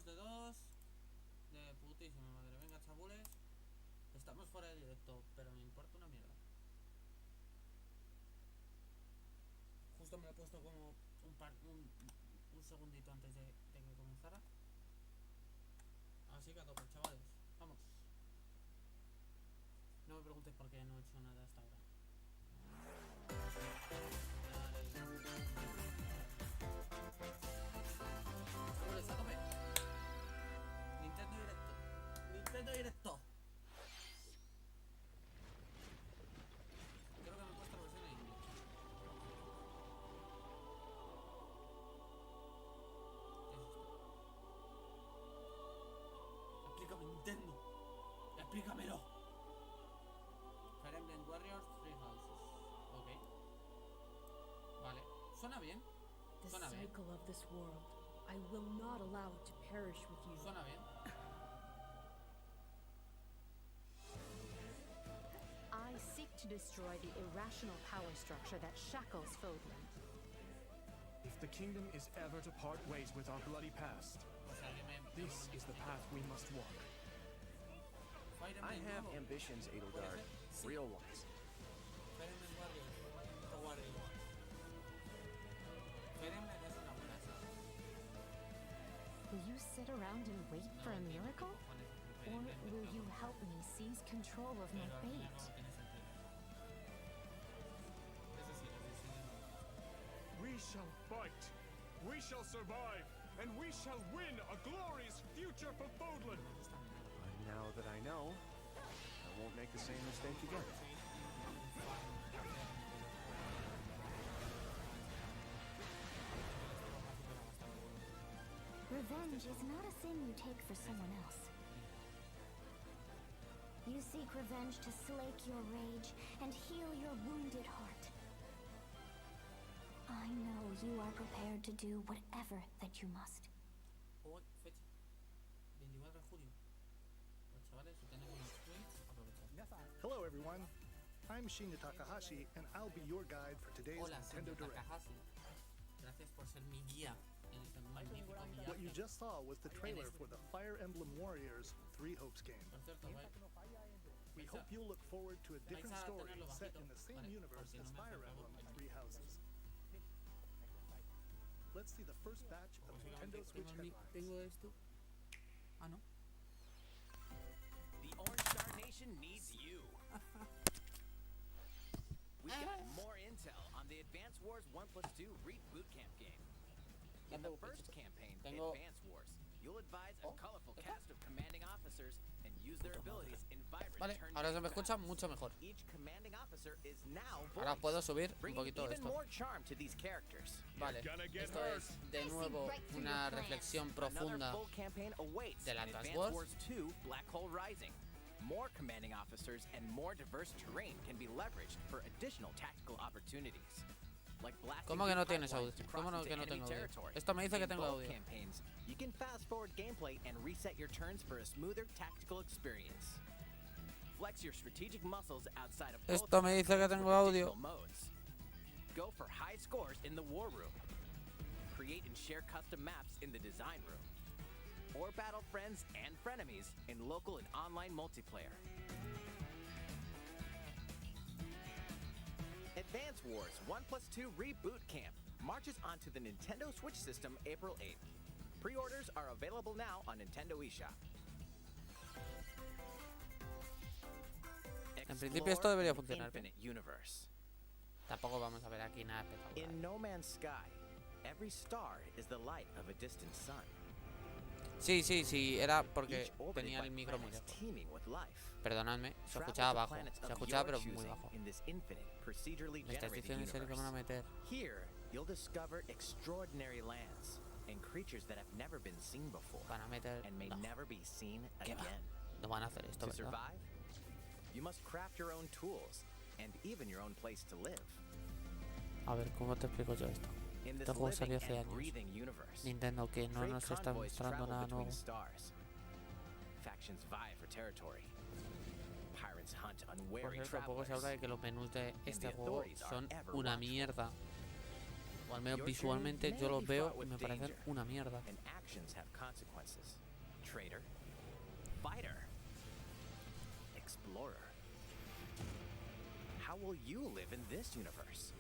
de 2. De putísima madre. Venga, chabules. Estamos fuera de directo, pero me importa una mierda. Justo me lo he puesto como un segundito antes de que comenzara. Así que a tope, chavales. Vamos. No me preguntes por qué no he hecho nada hasta ahora. Chavales, a tope. Nintendo Directo. Nintendo Directo. Creo que me he puesto la versión en inglés. Explícame, Nintendo. Explícamelo. Fire Emblem Warriors 3 Houses. Ok. Vale. Suena bien. Suena bien. cycle of this world. I will not allow it to perish with you. Suena bien. I seek to destroy the irrational power structure that shackles Fodlan. If the kingdom is ever to part ways with our bloody past, this is the path we must walk. I have ambitions, Edelgard. Real ones. Fire Emblem Warriors. The Warriors. Fire Emblem es una buena saga. Will you sit around and wait for a miracle? Or will you help me seize control of my fate? We shall fight. We shall survive. And we shall win a glorious future for Fodlan. And now that I know, I won't make the same mistake again. Revenge is not a sin you take for someone else. You seek revenge to slake your rage and heal your wounded heart. I know you are prepared to do whatever that you must. Hoy, fecha 24 de julio. Pues chavales, si tenéis unos tweets, aprovechad. Hello everyone, I'm Shinya Takahashi and I'll be your guide for today's Hola, Nintendo señor Direct. Takahashi. Gracias por ser mi guía en este magnífico What you viaje. just saw was the trailer for the Fire Emblem Warriors 3 Hopes game. Por cierto, We hope you'll look forward to a different story set in the same universe as Fire Emblem 3 Houses. Let's see the first batch of Nintendo Switch headlines. Tengo esto. Ah, no. The Orange Star Nation needs you. We've got more intel on the Advance Wars 1+2 Reboot Camp game. In the first campaign, Advance Wars, you'll advise a colorful cast of commanding officers and use their abilities in vibrant Vale, turn-based ahora se me escucha battles. mucho mejor. Each commanding officer is now Ahora voiced, puedo subir un bringing poquito even esto. more charm to these characters. Vale, esto es de nuevo una reflexión profunda Another full campaign awaits del in Advance Advance Wars. Wars 2 Black Hole Rising. More commanding officers and more diverse terrain can be leveraged for additional tactical opportunities. Like blasting ¿Cómo que no through tienes audio? pipelines to ¿Cómo cross que no into enemy tengo audio? territory. Esto me dice que In tengo both audio. campaigns, you can fast forward gameplay and reset your turns for a smoother tactical experience. Flex your strategic muscles outside of both Esto me dice que with tengo audio. additional modes. Go for high scores in the war room. Create and share custom maps in the design room. Or battle friends and frenemies in local and online multiplayer. Advance Wars 1+2 Reboot Camp marches onto the Nintendo Switch system April 8th. Pre-orders are available now on Nintendo eShop. En principio esto debería funcionar bien. Infinite Universe. Tampoco vamos a ver aquí nada espectacular. In No Man's Sky, every star is the light of a distant sun. Sí, era porque Each orbited tenía by el micro muy planets lejos. teeming with life. Perdonadme, se Travel escuchaba to bajo. planets Se of escuchaba your pero muy choosing bajo. in this infinite, procedurally ¿Me estás generated diciendo en serio que me van a universe. meter? Here, you'll discover extraordinary lands and creatures that have never been seen before Van a meter... and may No, never be seen ¿qué va? again. No van a hacer esto, To ¿verdad? survive, you must craft your own tools and even your own place to live. A ver, ¿cómo te explico yo esto? In this Este juego living salió hace and años. breathing universe, Nintendo que no trade nos está convoys mostrando travel nada between nuevo. stars. Factions vie for territory. Pirates hunt Por unwary cierto, poco se habla de travelers. que los menús de the este juego authorities are son ever una watchful. mierda. o al menos Your visualmente journey yo may los be veo fraught y with me parecen danger, una mierda. and actions have consequences. Traitor, fighter, explorer. How will you live in this universe?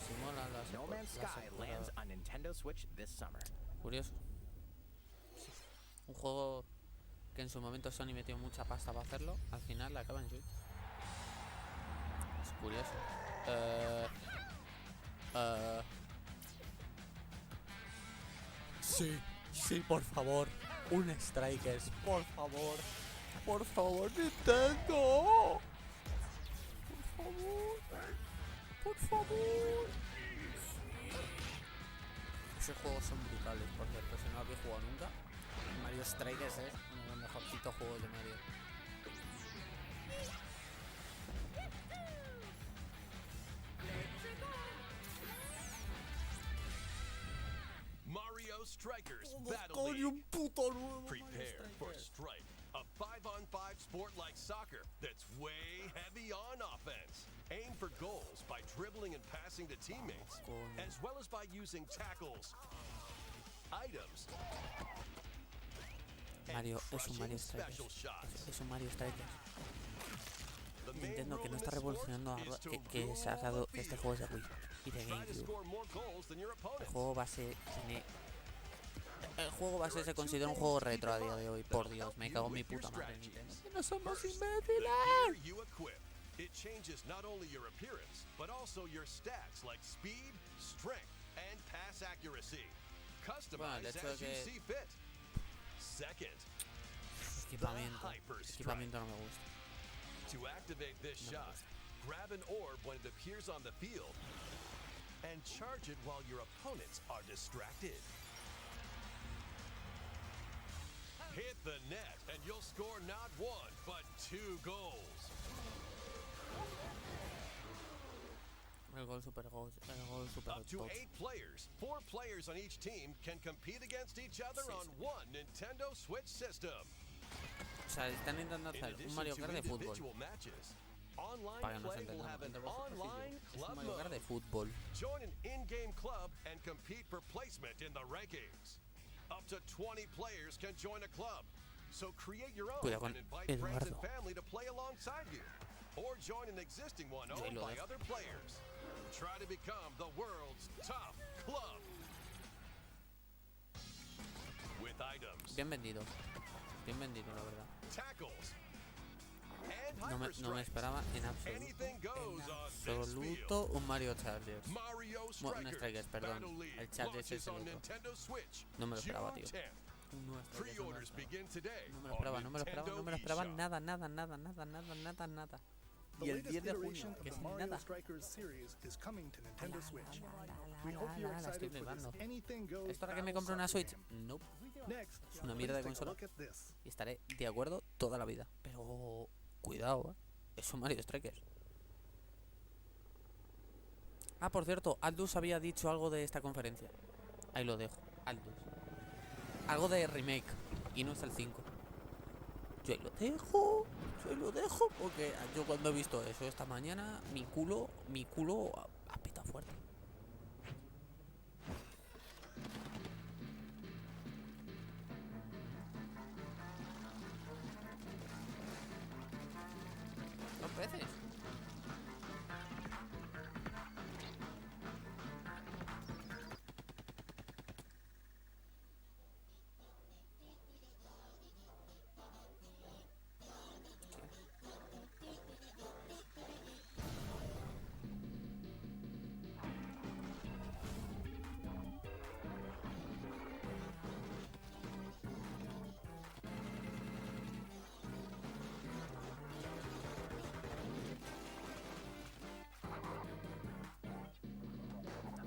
Si molan las No Man's Sky lands on Nintendo Switch this summer. Curioso. Un juego que en su momento Sony metió mucha pasta para hacerlo, al final la acaba en Switch. Es curioso. Sí, sí, por favor. Un Strikers, por favor. Por favor, Nintendo. Por favor. Por favor. Esos juegos son brutales, por cierto. Si no habéis jugado nunca, Mario Strikers es uno de los mejorcitos juegos de Mario. Mario Strikers Battle League. Prepare for Strike, a 5-on-5 sport like soccer that's way heavy on offense. Aim for goals by dribbling and passing to teammates, as well as by using tackles, items, Mario es un Mario Strikers. Es un Mario Strikers. Nintendo que no está revolucionando algo que se ha dado que este juego es de Wii y de GameCube. El juego base se considera un juego retro a día de hoy. Por Dios, me cago en mi puta madre, Nintendo. ¡Que no somos imbéciles! It changes not only your appearance, but also your stats like speed, strength, and pass accuracy. Customize as you see fit. Second, Equipamiento no me gusta. to activate this shot, grab an orb when it appears on the field, and charge it while your opponents are distracted. Hit the net, and you'll score not one, but 2 goals. El gol super Up to 8 players, 4 players on each team can compete against each other on one Nintendo Switch system. O sea, están intentando hacer un Mario Kart de fútbol. Para que nos entendamos entre vosotros y yo. Es un Mario Kart de fútbol. Join an in-game club and compete for placement in the rankings. Up to 20 players can join a club. So create your own and invite friends and family to play alongside you. Or join an existing one owned by other players. Try to become the world's top club. With items. Bien vendido. Bien vendido, la verdad. Tackles. No me esperaba en absoluto un Mario Chargers. Un Strikers, perdón. El Chargers es el otro. No me lo esperaba, tío. No me lo esperaba nada. Y el 10 de junio, que es nada. La estoy flipando. ¿Esto ahora que me compro una Switch? No. Es una mierda de consola. Y estaré de acuerdo toda la vida. Pero cuidado, es un Mario Strikers. Ah, por cierto, Aldous había dicho algo de esta conferencia. Ahí lo dejo, Aldous. Algo de remake. Y no es el 5. Yo ahí lo dejo. Porque yo cuando he visto eso esta mañana, mi culo ha pitado fuerte. Dos veces.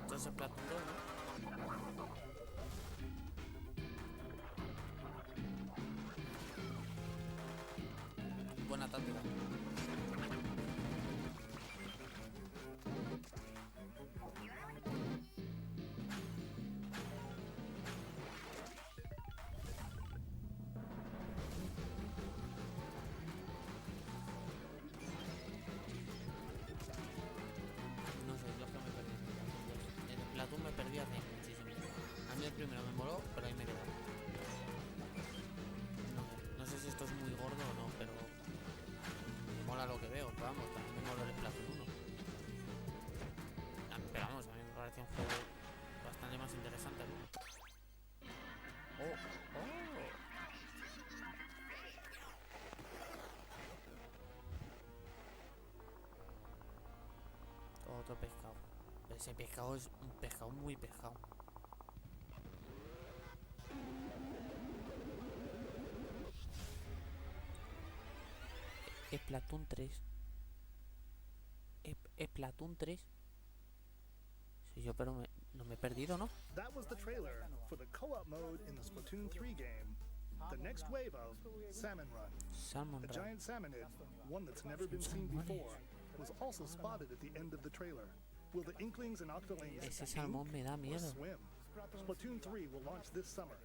Entonces Splatoon 2, ¿no? Buena táctica. No sé, yo es que me perdí. Splatoon me perdí hace muchísimo. A mí el primero me moló, pero ahí me quedé. No sé si esto es muy gordo o no, pero me mola lo que veo. Pero vamos, también me mola el Splatoon 1. Pero vamos, a mí me parece un juego bastante más interesante, ¿no? Otro pescado. Ese pescado es un pescado muy pescado. Splatoon 3. Splatoon 3. Sí, yo pero no me he perdido, ¿no? That was the trailer for the co-op mode in the Splatoon 3 game. The next wave of Salmon Run. Salmon A Run. giant salmonid, one that's never been seen before, was also spotted at the end of the trailer. Will the Inklings and Octolings Ese salmón me da or miedo. swim? Splatoon 3 will launch this summer.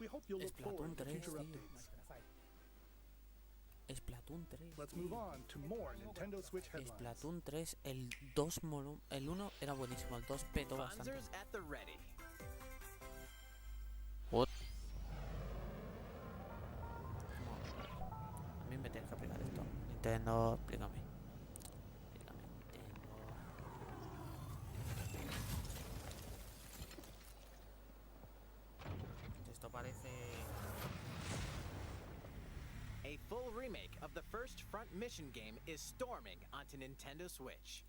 We hope you'll look Splatoon forward to 3, future tío. updates. Splatoon 3. Let's move on to more Nintendo Switch headlines. Splatoon 3, el 2 moló. El 1 era buenísimo, el 2 petó bastante. Funzers at the ready. What? A mí me tienes que aplicar esto. Nintendo, explícame. Explícame, Nintendo. Esto parece... A full remake of the first Front Mission game is storming onto Nintendo Switch.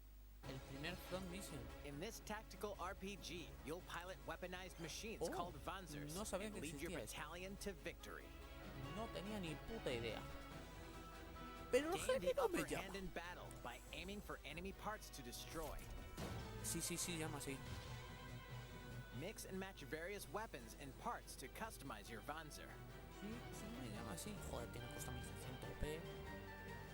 El primer Front Mission. In this tactical RPG, you'll pilot weaponized machines Oh, called Funzers no sabía and que lead your existía eso. battalion to victory. No tenía ni puta idea. Pero el Gain the género me upper llama. hand in battle by aiming for enemy parts to destroy. Sí, llama así. Mix and match various weapons and parts to customize your Funzer. Sí, me llama así. Joder, tiene customización tope.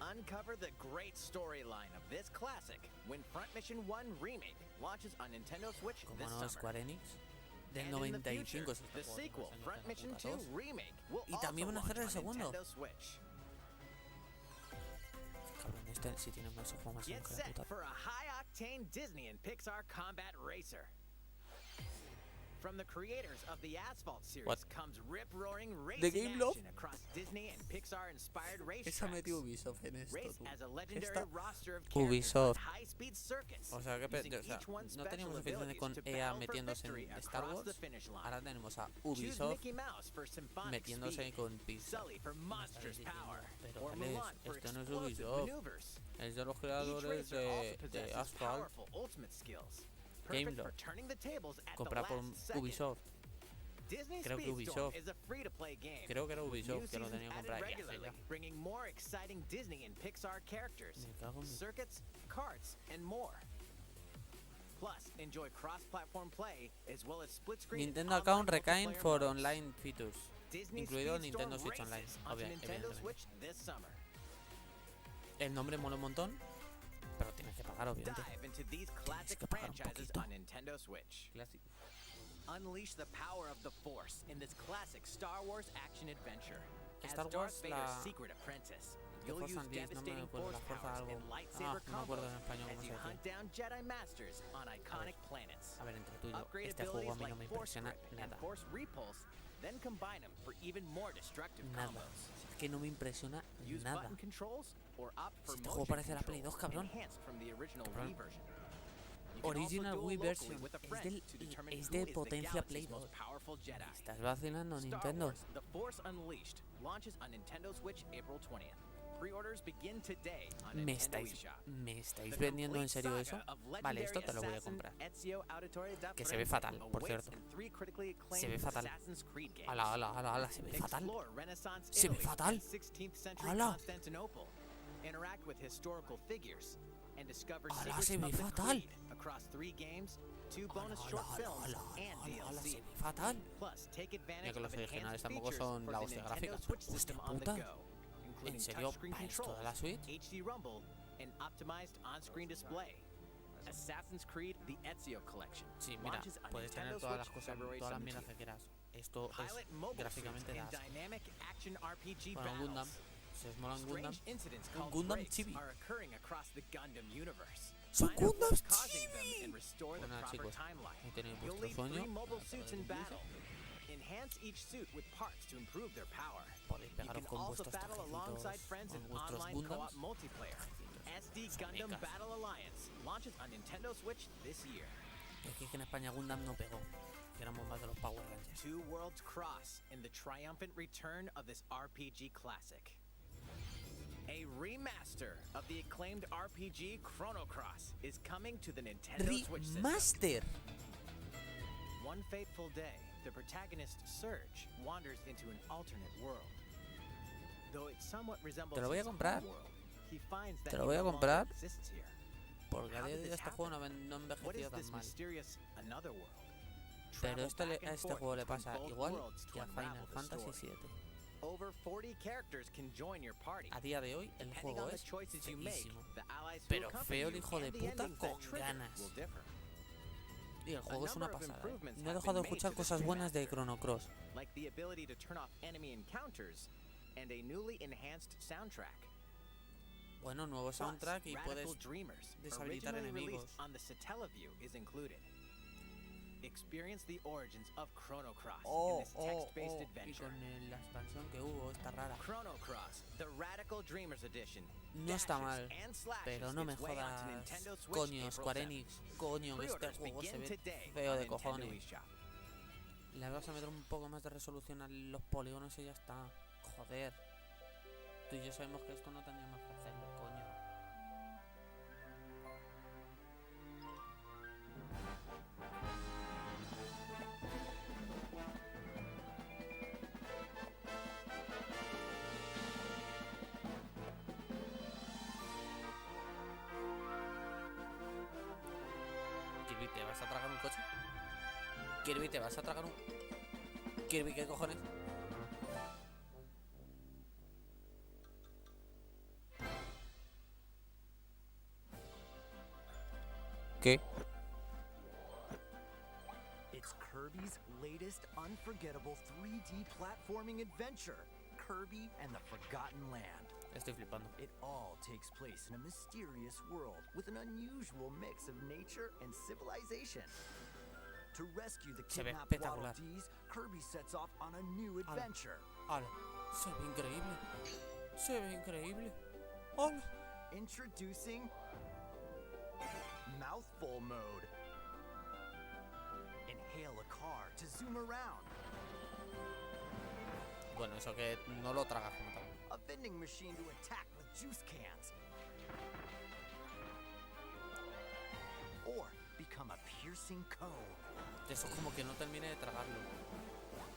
Uncover the great storyline of this classic when Front Mission 1 Remake launches on Nintendo Switch Como this no, summer. Square Enix. Del And in the 95 future, se está the jugando sequel, los años Front de la Mission puta 2 dos. Remake, will Y también van a also hacer el launch on segundo. Nintendo Switch. Cabrón, este sí tiene más juego más Get que la set puta. for a high-octane Disney and Pixar combat racer. From the creators of the Asphalt series What? comes rip-roaring The racing Game Love? action across Disney and Pixar-inspired Esa metió racetracks. Ubisoft en esto, Race tú. as a legendary Esta roster of characters on Ubisoft. high-speed circuits. O sea, using o sea, each one's no special teníamos suficiente abilities con to EA battle for metiéndose victory en Star across Wars. the finish line. Ahora tenemos a Choose Ubisoft Mickey Mouse for symphonic metiéndose speed, con Pixar. Sully for monstrous power, Pero or Alex, Mulan for esto no es explosive Ubisoft. maneuvers. Es de los Each creadores racer also de possesses Asphalt. powerful ultimate skills, Game perfect Love. for turning the tables at the Comprado por last second. Ubisoft. Disney Creo que Speedstorm Ubisoft. is a free-to-play game. Creo que era with Ubisoft new que lo seasons tenía que added comprar ya, sí, regularly, ya. bringing more exciting Disney and Pixar characters, Me cago en mi- circuits, carts, and more. Plus, enjoy cross-platform play as well as split-screen Nintendo account online recain multiplayer for modes. online features. Disney incluido Speedstorm Nintendo Switch races Online, onto Nintendo evidentemente. Switch this summer. El nombre mola un montón, pero tienes que pagar, obviamente. Dive into these classic que pagar un franchises poquito. on Nintendo Switch. Clásico. Unleash the power of the Force in this classic Star Wars action adventure. Star As Darth Wars, Vader's la- secret apprentice, The you'll Force use Unleashed, no me devastating acuerdo, force la fuerza powers algo. and lightsaber No me acuerdo combos en español as cómo you se hunt decía. down Jedi Masters on iconic planets. A ver, entre tú y yo, Upgrade este juego a abilities mí no like me Force impresiona Grip and nada. Force Repulse, then combine them for even more destructive Nada. combos. Es que no me impresiona Use nada. button controls or opt for Este juego motion parece la Play 2, cabrón. enhanced from the original Cabrón. Wii version. You can also Original duel Wii locally version. with a Es friend del- to determine es who de is the potencia galaxy's Play 2. most powerful Jedi. Estás vacilando, Star Nintendo. Wars: The Force Unleashed launches on Nintendo Switch April 20th. Pre-orders begin today on ¿Me Nintendo estáis eShop. vendiendo The en complete serio eso? saga of Vale, esto legendary te lo voy a assassin comprar. Ezio Auditore da Que se ve Firenze fatal, por awaits cierto. in 3 critically acclaimed Se ve fatal. Assassin's Creed games. Ala, ala, ala, ala, se ve fatal. Explore Renaissance Se ve Italy fatal. and 16th century Ala. Constantinople. Interact with historical figures and discover Ala, secrets se of ve the fatal. Creed across 3 games, 2 Ala, bonus ala, short ala, films, ala, and ala, ala, se DLC. ve fatal. Plus, take Mira advantage que los of originales enhanced tampoco features son for la the hostia Nintendo gráfica. Switch Hostia system on the puta. go, including ¿En serio? touchscreen ¿Para esto controls, de la Switch? HD Rumble, and optimized on-screen display. Assassin's Creed: The Ezio Collection Sí, mira, launches on puedes tener Nintendo todas las Switch cosas, February todas las 17th. mierdas que quieras. Esto Pilot es mobile gráficamente suits de and asco. dynamic action RPG Bueno, Gundam. battles. Si os mola un Gundam, Strange incidents un called Gundam breaks chibi. are occurring across the Gundam universe. ¡Son Find out what's Gundams causing them chibi! and restore the Bueno, proper chicos, timeline. ahí tenéis You'll vuestro lead 3 sueño. mobile suits in battle. Enhance each suit with parts to improve their power. Podéis You pegaros can con also vuestros battle alongside trajecitos, friends in con vuestros online Gundams. co-op multiplayer. SD Gundam mecas. Battle Alliance launches on Nintendo Switch this year. Es que en España Gundam no pegó. Que éramos más de los Power Rangers. Two worlds cross in the triumphant return of this RPG classic. A remaster of the acclaimed RPG Chrono Cross is coming to the Nintendo Switch system. ¡Remaster! One fateful day, the protagonist Surge wanders into an alternate world. Though it somewhat resembles Te lo voy a his comprar. home world, he finds that Te lo he voy a no longer comprar. exists here. Porque a How día did de hoy this este juego no ha What envejecido is tan this mal. mysterious another world? Pero Travel back a and este forth juego le between pasa both igual worlds to que a unravel Final the Fantasy story. VII. Over 40 characters can join your party. A día de hoy el Depending juego on the es choices you make, feísimo. the allies who Pero accompany feo el you hijo de and the puta endings that con trigger ganas. will differ. Y el juego es una number of pasada. improvements No he have dejado de been made escuchar to this cosas buenas de remaster. Chrono Cross. Like the ability to turn off enemy encounters and a newly enhanced soundtrack. Bueno, nuevo Plus, soundtrack y puedes Radical Dreamers, deshabilitar originally enemigos. released on the Satellaview, is included. Experience the origins of Chrono Cross in this text-based Y adventure. con la expansión que hubo, está rara. Chrono Cross, the Radical Dreamers Edition. No está dashes mal, and slashes pero no me its way onto jodas. Nintendo Switch Coño, April Square 7th. Enix. Coño, que este Pre-orders juego se begin ve today feo on de Nintendo cojones. eShop. Le vas a meter un poco más de resolución a los polígonos y ya está. Joder. Tú y yo sabemos que esto no teníamos que hacerlo, coño. Kirby, ¿te vas a tragar un coche? Kirby, ¿te vas a tragar un...? Kirby, ¿qué cojones? ¿Qué? It's Kirby's latest unforgettable 3D platforming adventure, Kirby and the Forgotten Land. Estoy flipando. It all takes place in a mysterious world with an unusual mix of nature and civilization. To rescue the Se ve kidnapped Waddle espectacular. Dees, Kirby sets off on a new adventure. ¡Hala! Se ve increíble. Se ve increíble. ¡Hala! Introducing Mouthful Mode. Inhale a car to zoom around. Bueno, eso que no lo tragas como tal. A vending machine to attack with juice cans. Or become a piercing cone. Eso es como que no termine de tragarlo.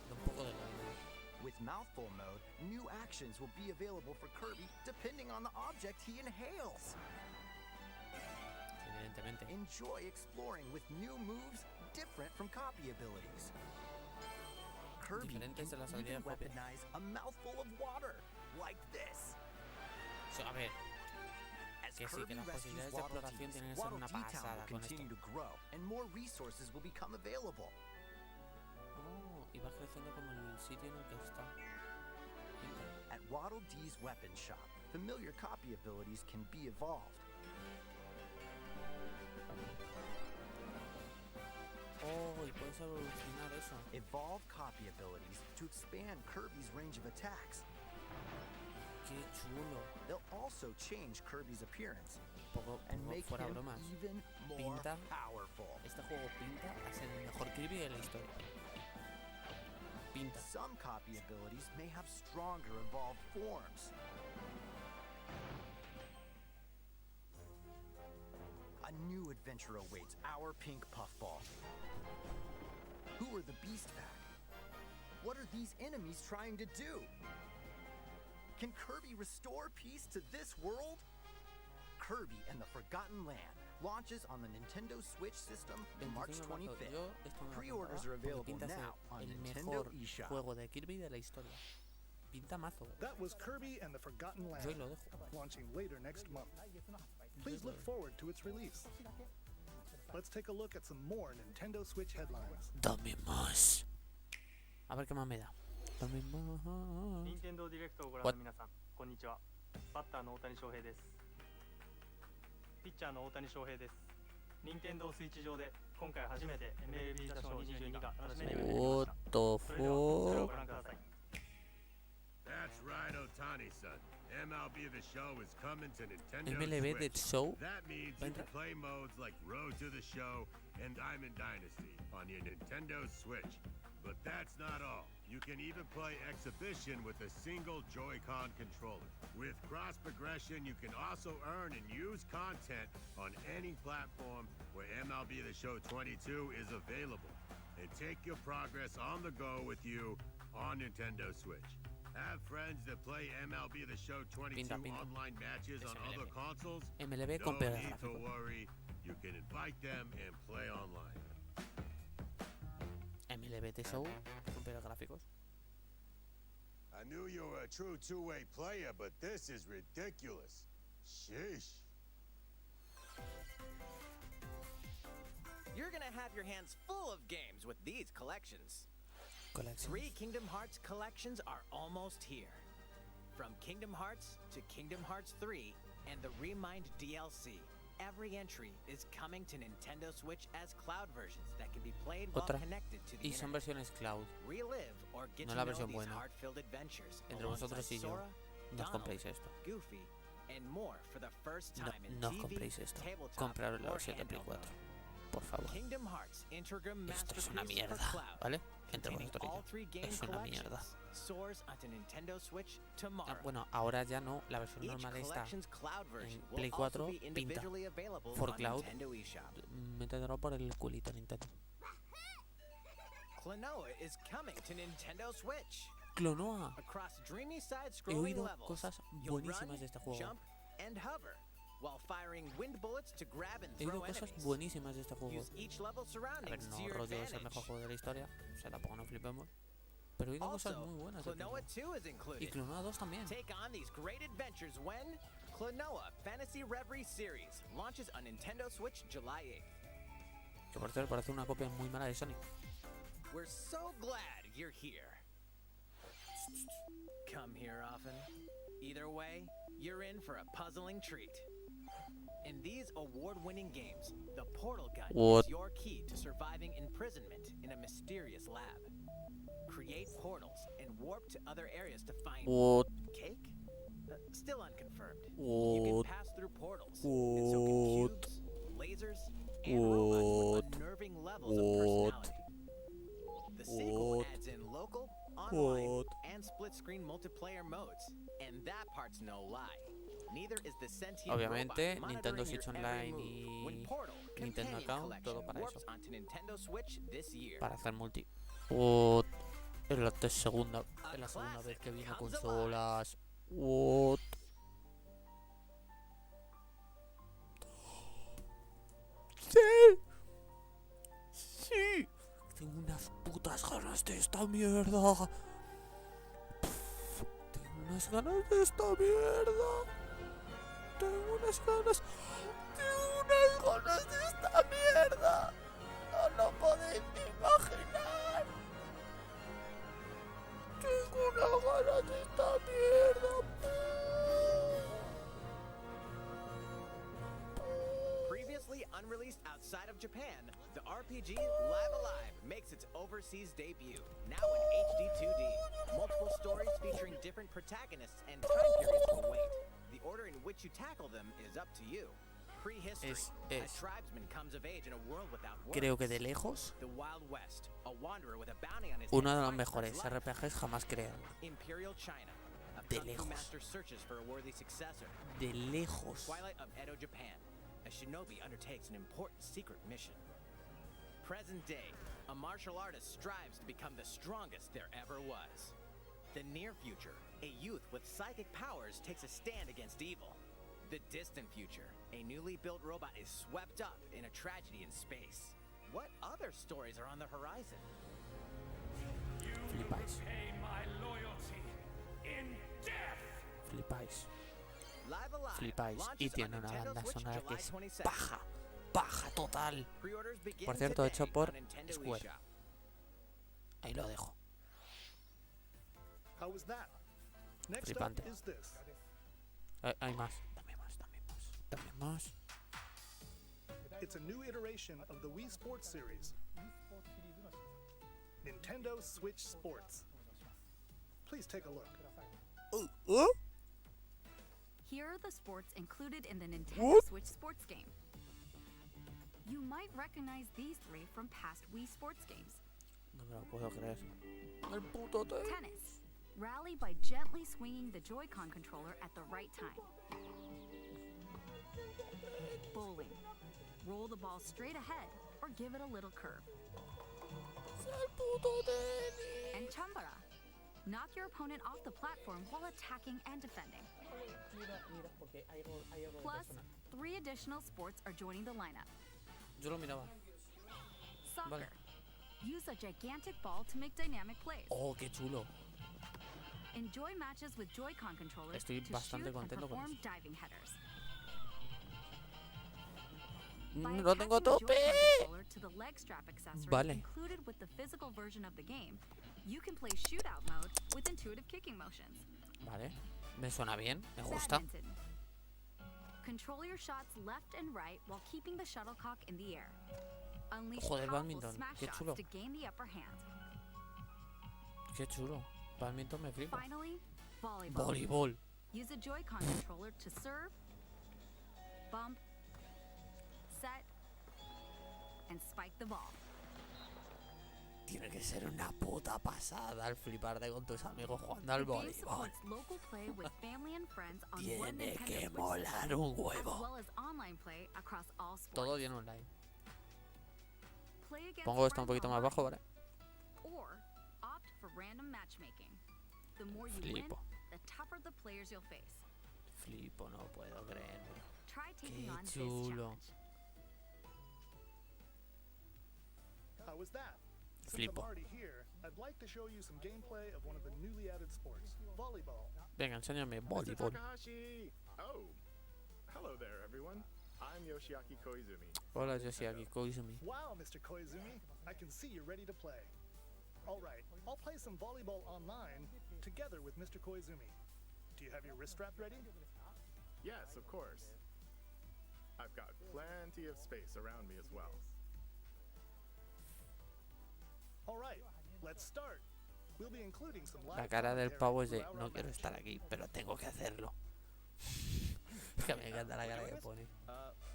Da un poco de ganas. With Mouthful Mode, new actions will be available for Kirby depending on the object he inhales. Evidentemente. Enjoy exploring with new moves different from copy abilities. Kirby can Diferentes de las even habilidades propias. weaponize a mouthful of water, like this. O sea, a ver, As que sí, que Kirby las rescues posibilidades de Waddle exploración Dees, tienen que ser Waddle una Dee Town pasada will con esto. continue to grow, and more resources will become available. Oh, y va creciendo como el sitio en el que está. At Waddle Dee's weapon shop, familiar copy abilities can be evolved. Oh, y puedes evolucionar eso. Evolve copy abilities to expand Kirby's range of attacks. Qué chulo. They'll also change Kirby's appearance Poco, and poco make fuera him bromas. even more Pinta. powerful. Este juego pinta a ser el mejor Kirby de la historia. Pinta. Some copy abilities may have stronger evolved forms. A new adventure awaits our pink puffball. Who are the Beast Pack? What are these enemies trying to do? Can Kirby restore peace to this world? Kirby and the Forgotten Land launches on the Nintendo Switch system March 25 de marzo. 25th. Yo esto me lo Pre-orders compraba are porque available pinta ser now on el Nintendo mejor eShop. juego de Kirby de la historia. Pinta mazo. That was Kirby and the Forgotten Yo Land, ahí lo dejo. launching later next month. Please look forward to its release. Let's take a look at some more Nintendo Switch headlines. Dame más. A ver qué más me da. Dame más. 任天堂ディレクトをご覧の皆さん、こんにちは。バッターの大谷翔平です。ピッチャーの大谷翔平です。任天堂スイッチ上で今回初めて MLB 打賞22が楽しめるようになりました。それではこちらをご覧ください。 That's right, Otani-san. MLB The Show is coming to Nintendo MLB The Switch. Show. That means you can play modes like Road to the Show and Diamond Dynasty on your Nintendo Switch. But that's not all. You can even play Exhibition with a single Joy-Con controller. With cross progression, you can also earn and use content on any platform where MLB The Show 22 is available. And take your progress on the go with you on Nintendo Switch. Have friends that play MLB The Show 22 online matches on other consoles? MLB No con peor need to gráfico. worry. You can invite them and play online. MLB The Show con peores gráficos. I knew you were a true two-way player, but this is ridiculous. Sheesh. You're gonna have your hands full of games with these collections. Collections. 3 Kingdom Hearts collections are almost here. From Kingdom Hearts to Kingdom Hearts 3 and the Remind DLC, every entry is coming to Nintendo Switch as cloud versions that can be played while Otra. connected to the Y son internet. versiones cloud. Relive or get No to la know versión these buena. heart-filled adventures Entre vosotros alongside y yo, Sora, no os Donald, compréis esto. Goofy, and more for the first No, time in no os TV, compréis esto. tabletop, Compraros la or versión de Play handheld 4. mode. Por favor. Kingdom Hearts Integram Esto es Masterpiece una for mierda. Cloud, ¿Vale? Entre containing vosotros y all yo. 3 game Es una mierda. collections, soars onto Nintendo Switch Ah, tomorrow. bueno, ahora ya no. La versión Each normal está collection's cloud version en will Play also 4. be Pinta. individually available For on Cloud. Nintendo eShop. Métetelo por el culito, Nintendo. Klonoa is coming to Nintendo Switch. Clonoa. Across dreamy He side-scrolling oído levels, cosas you'll buenísimas run, de este juego. jump, and hover, while firing wind bullets to grab and He throw oído cosas enemies. buenísimas de este juego. Use each level A ver, surroundings no to your rollo es el advantage. mejor juego de la historia. O sea, tampoco nos flipemos. Pero he oído cosas Also, muy buenas de Klonoa Clonoa. 2 is Y included. Clonoa 2 también. Take on these great adventures when Klonoa Fantasy Reverie Series launches on Nintendo Switch July 8th. Que por cierto parece una copia muy mala de Sonic. We're so glad you're here. Come here often. Either way, you're in for a puzzling treat. In these award-winning games, the portal gun What? is your key to surviving imprisonment in a mysterious lab. Create portals and warp to other areas to find What? cake? Still unconfirmed. You What? can pass through portals, and so can What? cubes, lasers, and robots with unnerving levels of personality. The sequel What? adds in local, online, What? and split-screen multiplayer modes, and that part's no lie. Neither is the sentient Obviamente, robot Nintendo monitoring your Switch every Online move. When y Portal Nintendo Companion Account, Collection todo para warps eso. onto Nintendo Switch this year. Para hacer multi. What? Es la segunda vez que vino comes consolas. What? ¡Sí! ¡Sí! Tengo unas putas ganas de esta mierda. Tengo unas ganas de esta mierda. Tengo unas ganas. Tengo unas ganas de esta mierda. No lo podéis ni imaginar. Tengo unas ganas de esta mierda. Previously unreleased outside of Japan, the RPG Live Alive makes its overseas debut, now in HD 2D. Multiple stories featuring different protagonists and time periods will wait. The order in which you tackle them is up to you. Prehistory, a tribesman comes of age in a world without words. Creo que de lejos, The Wild West, a wanderer with a bounty on his uno head de los fights for mejores his life. RPGs jamás creados. Imperial China, a De kung fu lejos. master searches for a worthy successor. De lejos. Twilight of Edo, Japan. A shinobi undertakes an important secret mission. Present day, a martial artist strives to become the strongest there ever was. The near future, a youth with psychic powers takes a stand against evil. The distant future, a newly built robot is swept up in a tragedy in space. What other stories are on the horizon? Flipáis. Pay my loyalty in death. Flipáis. Live Alive Flipáis. Y launches tiene on una Nintendo banda Switch sonora que July es 27th. paja. Paja total. Pre-orders begin Por cierto, today hecho por on Nintendo Square. eShop. Ahí lo dejo. How was that? Next Flipante. up is this. Hay más. Dame más. Dame más. Dame más. It's a new iteration of the Wii Sports series. Nintendo Switch Sports. Please take a look. Here are the sports included in the Nintendo Switch Sports game. You might recognize these three from past Wii Sports games. No me lo puedo creer. El puto Tennis. Rally by gently swinging the Joy-Con controller at the right time. Bowling. Roll the ball straight ahead or give it a little curve. El puto tenis. And Chambara. Knock your opponent off the platform while attacking and defending. Plus, 3 additional sports are joining the lineup. Yo lo miraba. Soccer. Vale. Use a gigantic ball to make dynamic plays. Oh, qué chulo. Enjoy matches with Joy-Con controllers Estoy to bastante shoot and contento con perform eso. diving headers. Lo tengo tope. To the leg strap accessory Vale. included with the physical version of the game, you can play shootout mode with intuitive kicking motions. Vale. Me suena bien. Me gusta. Badminton. Control your shots left and right while keeping the shuttlecock in the air. Unleash Joder, powerful badminton. smash Qué shots chulo. to gain the upper hand. Qué chulo. Badminton me flipa. Finally, volleyball. Voleibol. Use a Joy-Con controller to serve, bump, set, and spike the ball. Tiene que ser una puta pasada al fliparte con tus amigos jugando al The game voleibol. supports local play with family and friends on one Tiene Nintendo que Switch molar system, un as huevo. well as online play across all sports. Todo bien online. Play against Pongo esto un friends poquito más bajo, online, ¿vale? or opt for random matchmaking. The more you Flipo. win, the tougher the players you'll face. Flipo, no puedo creerlo. Try taking Qué on this chulo. challenge. How was that? Since Flipo. I'm already here, I'd like to show you some gameplay of one of the newly added sports, volleyball. Venga, enséñame Mr. voleibol. Takahashi! Oh, hello there, everyone. I'm Yoshiaki Koizumi. Hola, Yoshiaki Koizumi. Wow, Mr. Koizumi, I can see you're ready to play. All right, I'll play some volleyball online together with Mr. Koizumi. Do you have your wrist strap ready? Yes, of course. I've got plenty of space around me as well. All right, let's start. We'll be including some live La cara del commentary pavo es de throughout no our quiero match. estar aquí, pero tengo que hacerlo. Es que me encanta la cara que pone.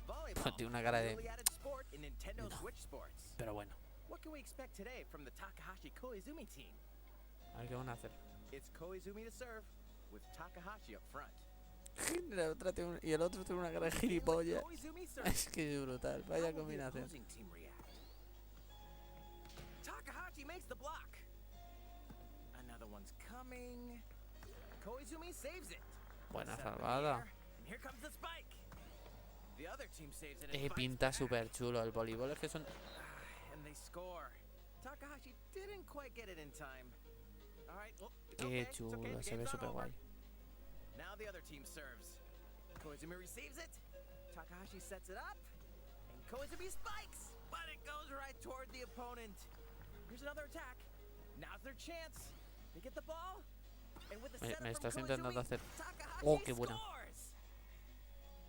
Volleyball, Tiene una cara de... newly added sport in Nintendo No. Switch Sports. Pero bueno, What can we expect today from the Takahashi Koizumi team? a ver qué van a hacer. It's Koizumi to serve, with Takahashi up front. Y el otro tiene una cara de gilipollas. Koizumi serves. Es que es brutal, How vaya will the combinación. opposing team react? Takahashi makes the block. Another one's coming. Koizumi saves it. Buena Set up in the salvada. air, and here comes the spike. The other team saves it and fights Pinta back. súper chulo. El voleibol es que son... And they score. Takahashi didn't quite get it in time. All right, well, Qué okay, it's chulo, okay, the se ve game's not súper over. guay. Now the other team serves. Koizumi receives it. Takahashi sets it up. And Koizumi spikes. But it goes right toward the opponent. Here's another attack. Now's their chance. They get the ball. And with the setup Me from estás intentando Koizumi, hacer... Takahashi Oh, qué buena. scores.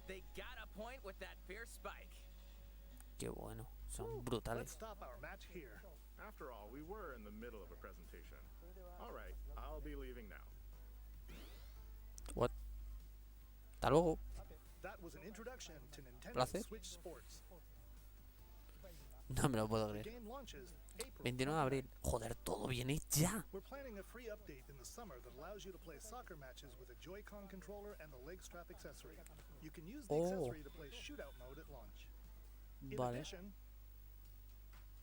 They got a point with that fierce spike. Qué bueno. Son Let's brutales. stop our match here. After all, we were in the middle of a presentation. All right, I'll be leaving now. What? Hasta luego. That was an introduction to Nintendo Placer. Switch Sports. No me lo puedo The creer. game launches April 29 de abril. Joder, todo viene ya. We're planning a free update in the summer that allows you to play soccer matches with a Joy-Con controller and the leg strap accessory. You can use the Oh. accessory to play shootout mode at launch. In Vale. addition,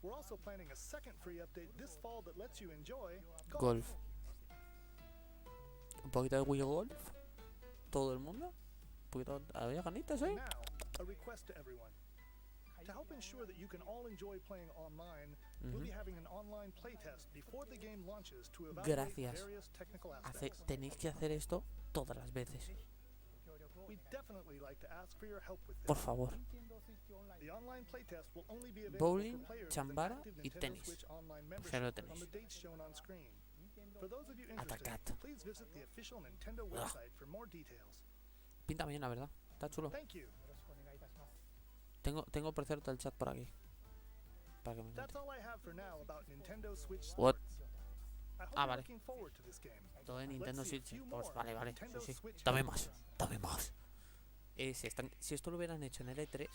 we're also planning a second free update this fall that lets you enjoy Golf. Un poquito de Wii Golf. Todo el mundo. Un poquito... Había ganitas, ¿eh? Now, a request to everyone. To help ensure that you can all enjoy playing online, we'll be having an online playtest before the game launches to evaluate Gracias. various technical Hace, aspects. tenéis que hacer esto todas las veces. We'd definitely like to ask for your help with this. Por favor. The online playtest will only be available Bowling, for players with chambara an active y Nintendo tenis. Switch online Ya membership lo on tenéis. the dates shown on screen. For those of you interested, Atacad. please visit the official Nintendo website for more details. Pinta bien, la verdad. Está chulo. Thank you. Tengo por cierto el chat por aquí. Para que me That's all I have for now about Nintendo Switch What? Sports. I hope Ah, you're vale. looking forward to this game. Todo de Nintendo Let's see a Switch. few Pues more vale, vale. Nintendo Sí. Switch Dame games. más. Dame más. Si esto lo hubieran hecho en el E3,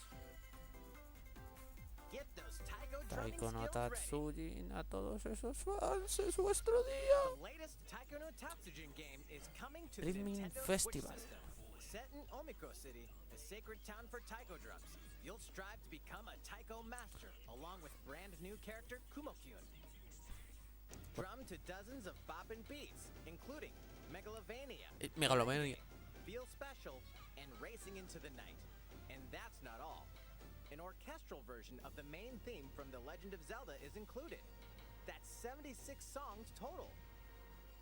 Get those Taiko drumming Taiko no skills ready. Tatsujin, a todos esos fans, es vuestro día. The latest Taiko no Tatsujin game is coming to the Rhythmic Nintendo Festival. Switch system. Set in Omiko City, the sacred town for taiko drums, you'll strive to become a taiko master, along with brand new character Kumo-kyun. Drum to dozens of boppin' beats, including Megalovania, Megalovania. Feel Special, and Racing into the Night. And that's not all. An orchestral version of the main theme from The Legend of Zelda is included. That's 76 songs total.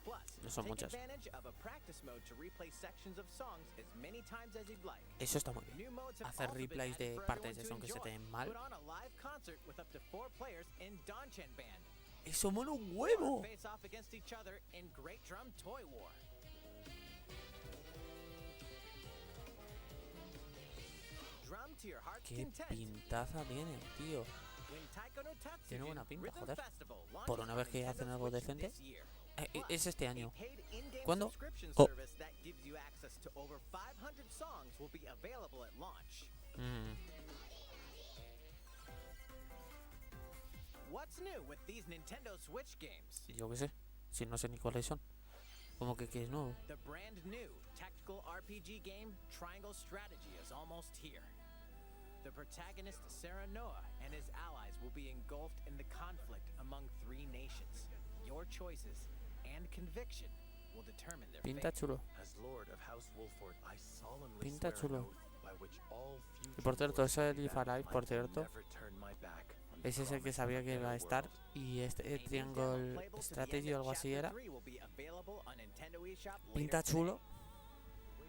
Plus, No son take muchas. advantage of a practice mode to replay sections of songs as many times as you'd like. Eso está muy bien. New modes have Hacer also been replays added de for partes everyone de son to que se te enjoy. den mal. Put on a live concert with up to 4 players in Donchan Band. Eso mola un huevo. Face off against each other in Great Drum Toy War. Drum to your heart's Qué content. pintaza tiene, tío. When Taiko no Tatsujin Tiene buena pinta, Rhythm joder. Festival launches Por una vez on que Nintendo hacen algo Switch decente. this year. Es este año. A paid in-game ¿Cuándo? subscription Oh. service that gives you access to over 500 songs will be available at launch. What's new with these Nintendo Switch games? Yo qué sé. Si no sé ni cuáles son. Como que es nuevo. The brand new tactical RPG game Triangle Strategy is almost here. The protagonist Sarah Noah and his allies will be engulfed in the conflict among 3 nations. Your choices and conviction will determine their Pinta fate. chulo. As Lord of House Wolford, I solemnly Pinta swear chulo. an oath by which all future Y por cierto, lords ese of Live Battle Alive, por will cierto, never turn my back on ese es el que promise sabía of a que iba a better estar. world. Y este A new demo Triangle playable to the Strategy end o of algo así Chapter era. 3 will be available on Nintendo eShop later Pinta today. chulo.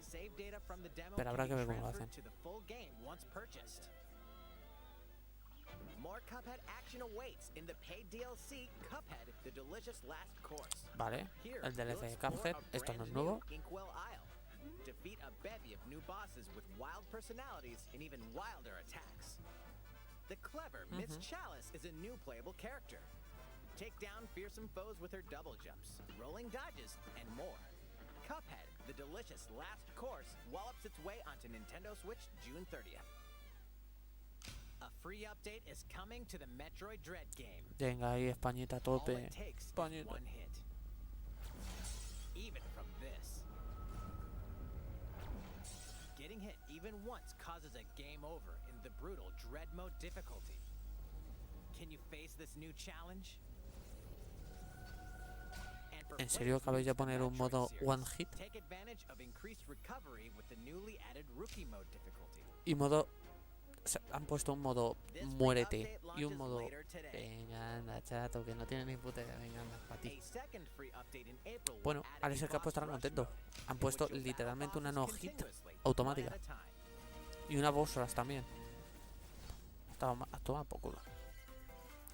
Save data from the demo Pero can habrá be que ver cómo lo transferred hacen. to the full game once purchased. More Cuphead action awaits in the paid DLC Cuphead: The Delicious Last Course. Vale. Here, El DLC you'll de explore Cuphead. a Esto no brand es new nuevo. Inkwell Isle. Defeat a bevy of new bosses with wild personalities and even wilder attacks. The clever Miss Chalice is a new playable character. Take down fearsome foes with her double jumps, rolling dodges, and more. Cuphead: The Delicious Last Course wallops its way onto Nintendo Switch June 30th. A free update is coming to the Metroid Dread game. Venga ahí, Españita a All tope. it takes is Españita. one hit. Even from this. Getting hit even once causes a game over in the brutal Dread Mode difficulty. Can you face this new challenge? And for ¿En serio players acabáis new de to the poner un Metroid modo series, one hit? Take advantage of increased recovery with the newly added Rookie Mode difficulty. Y modo... o sea, han puesto un modo This free muérete update y un launches modo... later today. Venga, anda, chato, que no tiene ni puta idea. Venga, anda, pa' ti. A second free update in April will Bueno, add al a ser Capo boss estará rush contento. mode, Han in puesto which you'll battle literalmente una bosses no hit continuously, automática. one at a time. Y una boss rush también. Estaba a tomar por culo.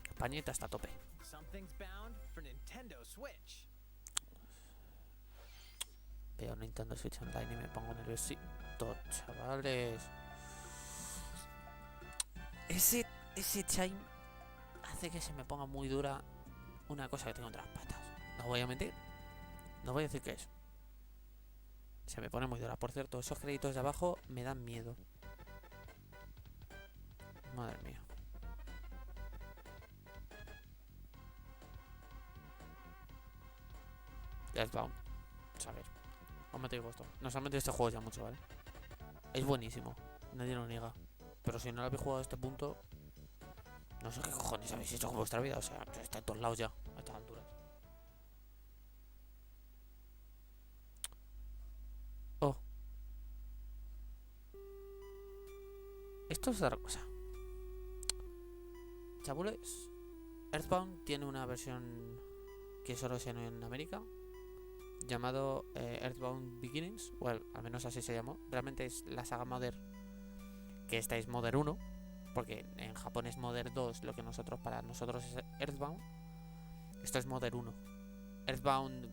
Españita está a tope. Something's bound for Nintendo Switch. Veo Nintendo Switch Online y me pongo nerviosito, chavales. Ese chime hace que se me ponga muy dura una cosa que tengo entre las patas. No voy a mentir. No voy a decir que es. Se me pone muy dura. Por cierto, esos créditos de abajo me dan miedo. Madre mía. Earthbound. A ver. Os metéis gusto. Nos han metido este juego ya mucho, ¿vale? Es buenísimo. Nadie lo niega. Pero si no lo habéis jugado a este punto, no sé qué cojones habéis hecho con vuestra vida. O sea, está en todos lados ya, a estas alturas. Oh. Esto es otra cosa. Chabules, Earthbound tiene una versión que solo es en América, llamado Earthbound Beginnings, o al menos así se llamó. Realmente es la saga Mother, que esta es Mother 1, porque en Japón es Mother 2, lo que para nosotros es Earthbound. Esto es Mother 1. Earthbound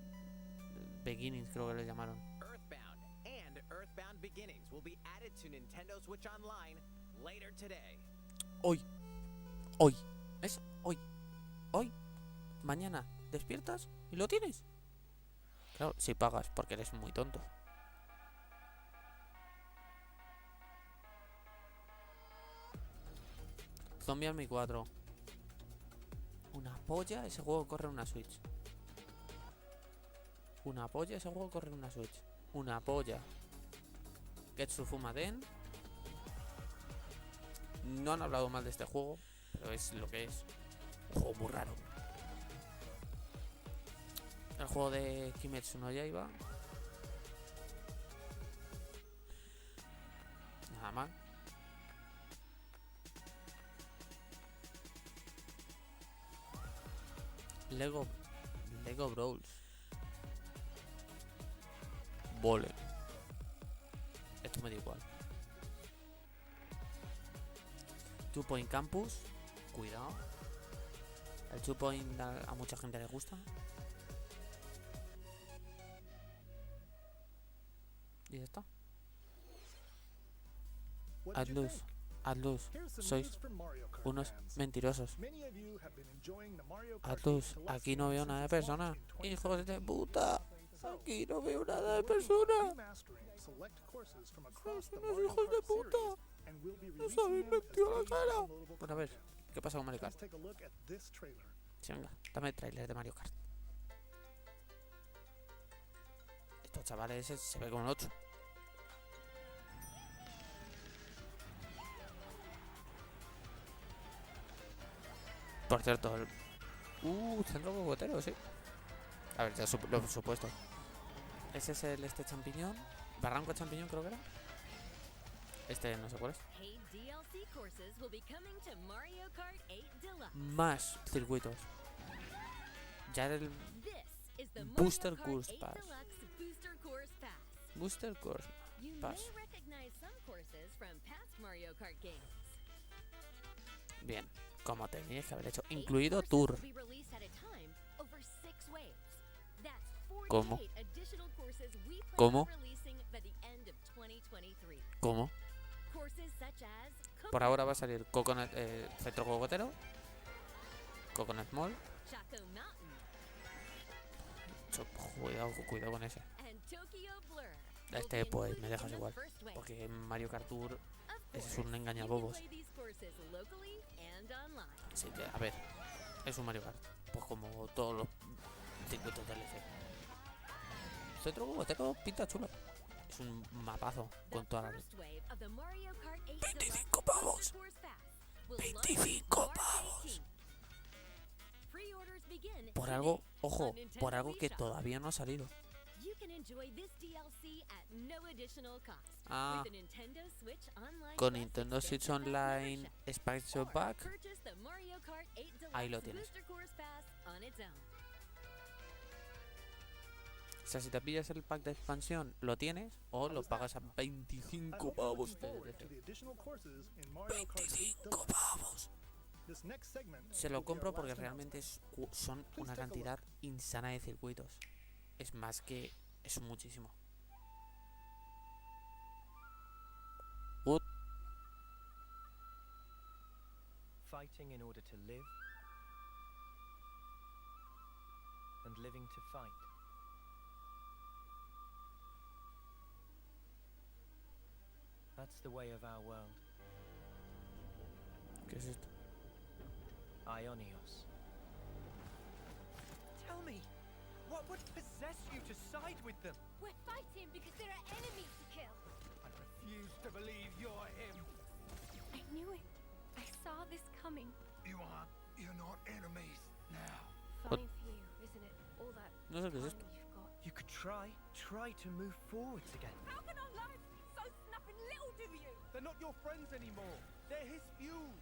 Beginnings creo que le llamaron. Earthbound and Earthbound Beginnings will be added to Nintendo Switch Online later today. Hoy. Hoy. Es hoy. Hoy. Mañana despiertas y lo tienes. Claro, si pagas, porque eres muy tonto. Zombie Army 4. Una polla, ese juego corre en una Switch. Una polla, ese juego corre en una Switch. Una polla. Getsu Fumaden. No han hablado mal de este juego, pero es lo que es. Un juego muy raro. El juego de Kimetsu no Yaiba. Nada mal. Lego Brawls. Vole. Esto me da igual. 2 Point Campus. Cuidado. El 2 Point a mucha gente le gusta. Y ya está. Atlus, sois unos mentirosos. Atlus, aquí no veo nada de persona. Hijos de puta. Aquí no veo nada de persona. Sois unos hijos de puta. Nos habéis metido la cara. Bueno, a ver, ¿qué pasa con Mario Kart? Sí, venga, dame el trailer de Mario Kart. Estos chavales se ve como un 8. Por cierto, el... centro cocotero, sí. A ver, ya lo he supuesto. Ese es el champiñón. Barranco de champiñón, creo que era. Este no sé cuál es. Más circuitos. Ya era el Booster Course Pass. Booster Course Pass. Bien, como teníais que haber hecho. Incluido Tour. ¿Cómo? ¿Cómo? ¿Cómo? Por ahora va a salir Coconut, Centro Cocotero, Coconut Mall. Cuidado con ese. Este pues me dejas igual, porque Mario Kart Tour ese es un engañabobos. Sí, a ver, es un Mario Kart, pues como todos los circuitos DLC. Centro Cocotero pinta chulo. Es un mapazo con toda la... 25 pavos. 25 pavos. Por algo, ojo, por algo que todavía no ha salido. Ah, con Nintendo Switch Online Expansion Pack. Ahí lo tienes. O sea, si te pillas el pack de expansión, lo tienes o lo pagas a 25 pavos. 25 pavos. Se lo compro porque realmente son una cantidad insana de circuitos. Es más que... es muchísimo. Fighting in order to live and living to fight. That's the way of our world. ¿Qué es esto? Ionios. Tell me, what would possess you to side with them? We're fighting because there are enemies to kill. I refuse to believe you're him. I knew it. I saw this coming. You're not enemies now. Fine for you, isn't it? All that No sé qué es esto. you've got. You could try to move forwards again. How can our lives be so snapping little to you? They're not your friends anymore. They're his fuel.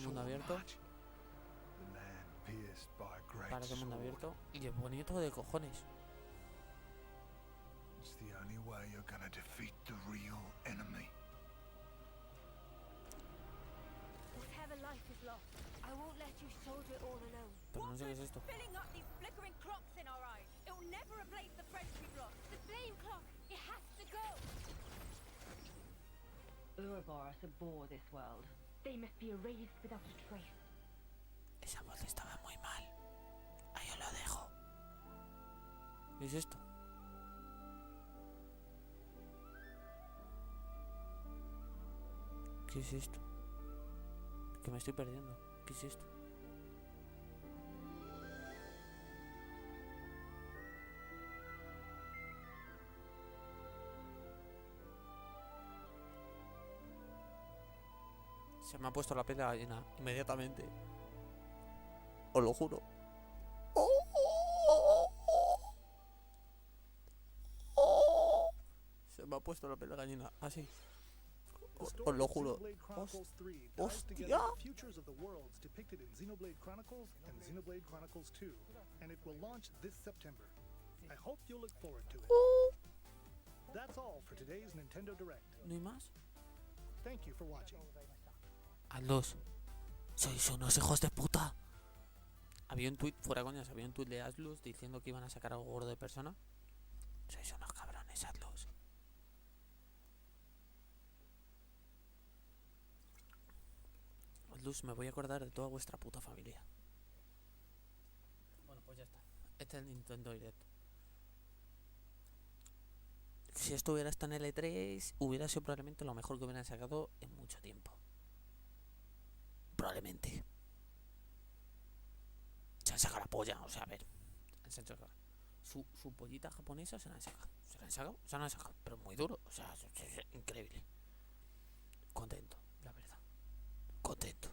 Mundo abierto. The land pierced by a great Parece mundo sword. abierto. Y es bonito de cojones. It's the only way you're gonna defeat the real enemy. Whatever life is lost, I won't let you shoulder it all alone. Pero no sé qué es esto. Filling up these flickering clocks in our eyes. It will never replace the friends we've lost. The flame clock, it has to go. Ouroboros abhor this world. They must be erased without a trace. Esa voz estaba muy mal. Ahí os lo dejo. ¿Qué es esto? ¿Qué es esto? Que me estoy perdiendo. ¿Qué es esto? Se me ha puesto la piel de gallina inmediatamente. Os lo juro. Se me ha puesto la piel de gallina. Así. Os lo juro. ¡Hostia! Futures of the worlds depicted in Xenoblade Chronicles and Xenoblade Chronicles 2, and it will launch this September. I hope you'll look forward to it. That's all for today's Nintendo Direct. ¿No hay más? Thank you for watching. Atlus, sois unos hijos de puta. Había un tweet, fuera coñas, había un tweet de Atlus diciendo que iban a sacar algo gordo de Persona. Sois unos cabrones, Atlus. Atlus, me voy a acordar de toda vuestra puta familia. Bueno, pues ya está. Este es el Nintendo Direct. Si esto hubiera estado en L3, hubiera sido probablemente lo mejor que hubieran sacado en mucho tiempo. Probablemente. Se han sacado la polla, o sea, a ver. Se han sacado. Su pollita japonesa se la han sacado. Se la han sacado, pero muy duro. O sea, es increíble. Contento, la verdad. Contento.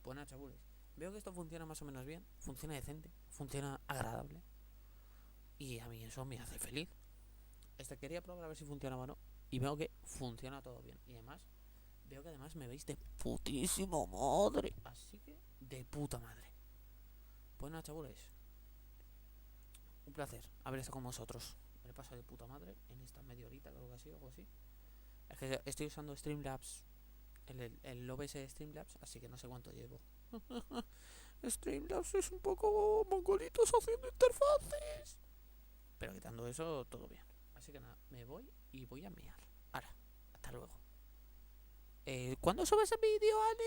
Pues nada, chabules. Veo que esto funciona más o menos bien. Funciona decente. Funciona agradable. Y a mí eso me hace feliz. Quería probar a ver si funcionaba o no. Y veo que funciona todo bien. Y además, veo que además me veis de putísima madre. Así que, de puta madre. Pues nada, chabules. Un placer haber estado con vosotros. Me he pasado de puta madre en esta media horita, creo que ha sido algo así. Es que estoy usando Streamlabs, el OBS de Streamlabs, así que no sé cuánto llevo. Streamlabs es un poco mongolitos haciendo interfaces. Pero quitando eso, todo bien. Así que nada, me voy y voy a mear. Ahora, hasta luego. ¿Cuándo subes el vídeo, Ale?